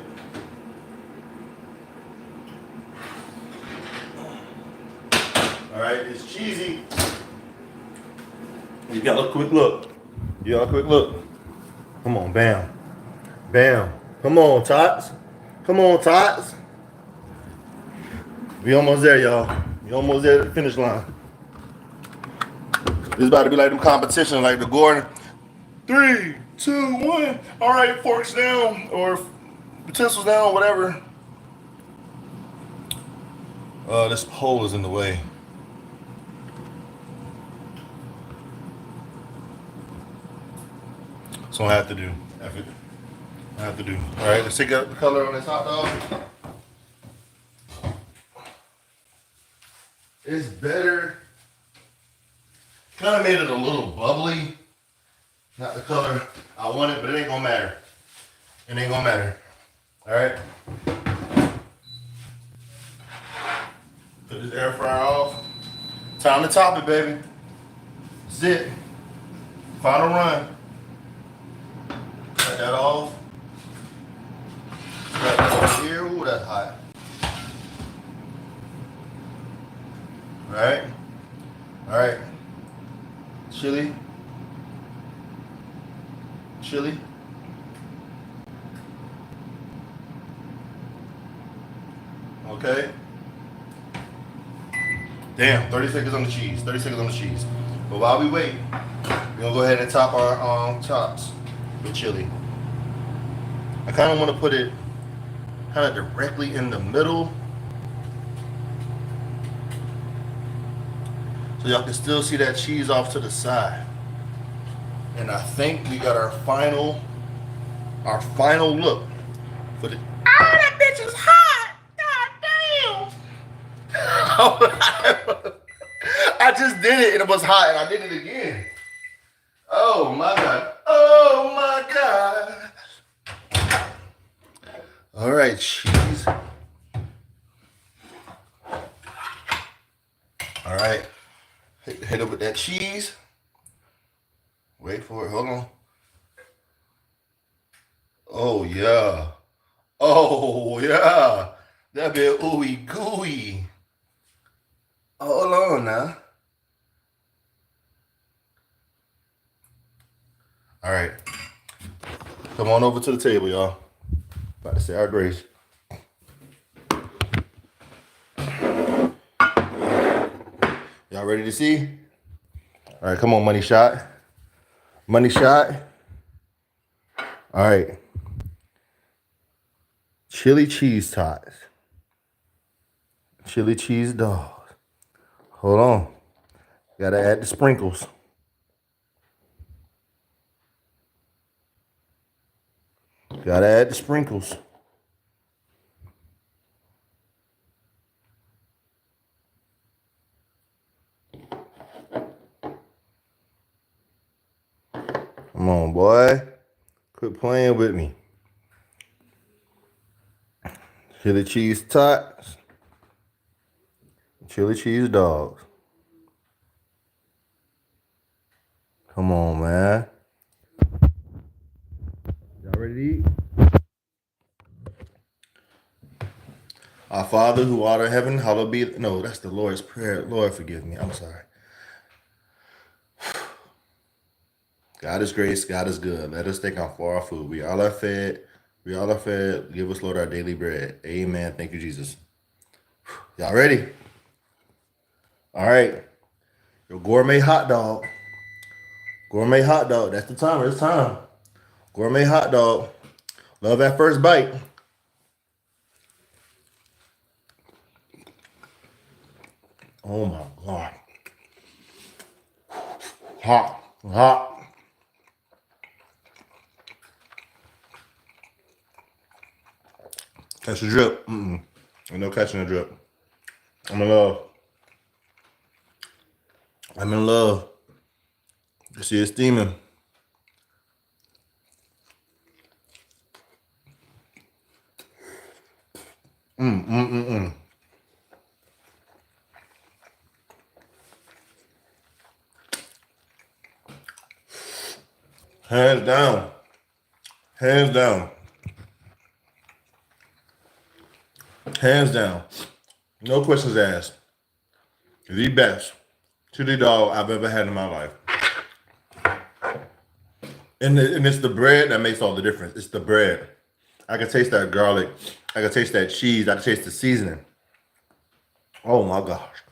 All right, it's cheesy. You got a quick look. You got a quick look. Come on, bam. Bam. Come on, tots. Come on, tots. We almost there, y'all. We almost there at the finish line. This is about to be like them competition, like the Gordon. 3, 2, 1. All right, forks down or utensils down, whatever. This pole is in the way. So I have to do. I have to do. All right, let's take out the color on this hot dog. It's better. Kind of made it a little bubbly. Not the color I wanted, but it ain't gonna matter. It ain't gonna matter. All right. Put this air fryer off. Time to top it, baby. That's it. Final run. Cut that off. Cut that over here. Ooh, that's hot. All right. All right. Chili. Chili. Okay. Damn, 30 seconds on the cheese. 30 seconds on the cheese. But while we wait, we're gonna go ahead and top our chops with chili. I kind of want to put it kind of directly in the middle, so y'all can still see that cheese off to the side. And I think we got our final look for the. Ah, that bitch is hot! God damn! I just did it and it was hot and I did it again. Oh my God! Oh my God! All right, cheese. All right, hit it with that cheese. Wait for it. Hold on. Oh yeah. Oh yeah. That bit ooey gooey. Hold on now. All right. Come on over to the table, y'all. About to say our grace. Y'all ready to see? All right, come on, money shot. Money shot. All right. Chili cheese tots. Chili cheese dogs. Hold on. Gotta add the sprinkles. Gotta add the sprinkles. Come on, boy. Quit playing with me. Chili cheese tots. Chili cheese dogs. Come on, man. Y'all ready to eat? Our Father who art in heaven, hallowed be. No, that's the Lord's Prayer. Lord, forgive me. I'm sorry. God is grace. God is good. Let us thank Him for our food. We all are fed. We all are fed. Give us, Lord, our daily bread. Amen. Thank you, Jesus. Y'all ready? All right. Your gourmet hot dog. Gourmet hot dog. That's the timer. It's time. Gourmet hot dog. Love at first bite. Oh my God. Hot. Hot. Catch the drip. Ain't no catching the drip. I'm in love. I'm in love. You see it steaming. Hands down. Hands down. Hands down. No questions asked. The best chili dog I've ever had in my life. And it's the bread that makes all the difference. It's the bread. I can taste that garlic. I can taste that cheese. I can taste the seasoning. Oh my gosh.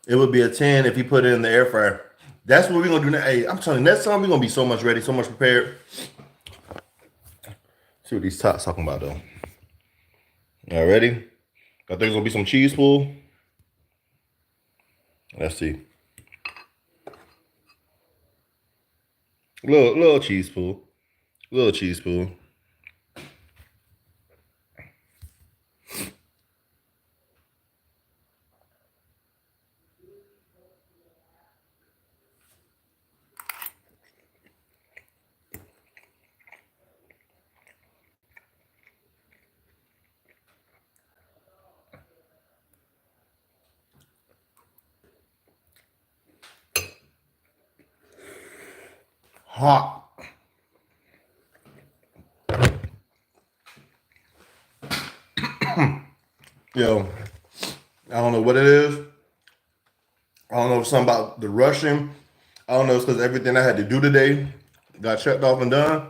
It would be a 10 if you put it in the air fryer. That's what we're gonna do now. Hey, I'm telling you, next time we're gonna be so much ready, so much prepared. See what these tots talking about though. All right, ready? I think there's gonna be some cheese pool. Let's see. Little cheese pool. Little cheese pool. Hot. Yo, I don't know what it is. I don't know if it's something about the rushing. I don't know if it's because everything I had to do today got checked off and done.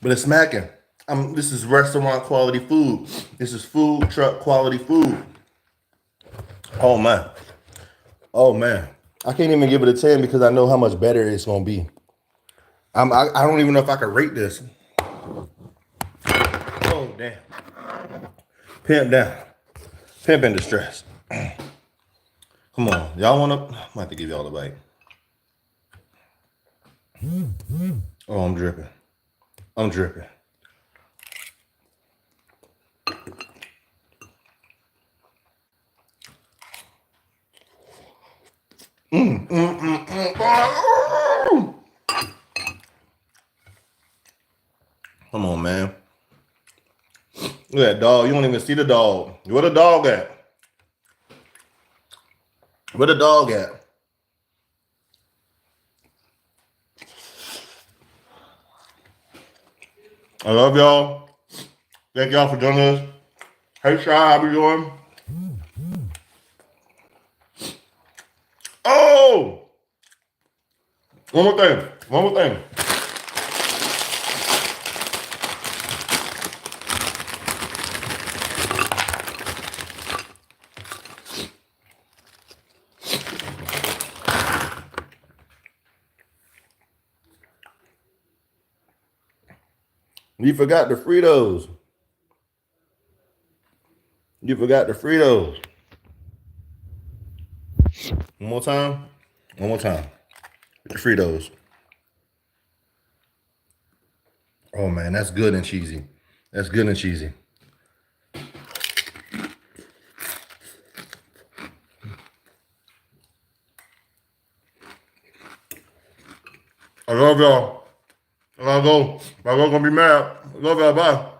But it's smacking. This is restaurant quality food. This is food truck quality food. Oh man. Oh man. I can't even give it a 10 because I know how much better it's gonna be. I don't even know if I can rate this. Oh damn. Pimp down. Pimp in distress. Come on. Y'all wanna? I'm gonna have to give y'all a bite. Oh, I'm dripping. I'm dripping. Come on, man. Look at that dog. You don't even see the dog. Where the dog at? Where the dog at? I love y'all. Thank y'all for joining us. Hey, Shy, how we doing? Oh! One more thing. One more thing. You forgot the Fritos. You forgot the Fritos. One more time. One more time. The Fritos. Oh man, that's good and cheesy. That's good and cheesy. I love y'all. I gotta go. My girl's gonna be mad. I love y'all. Bye.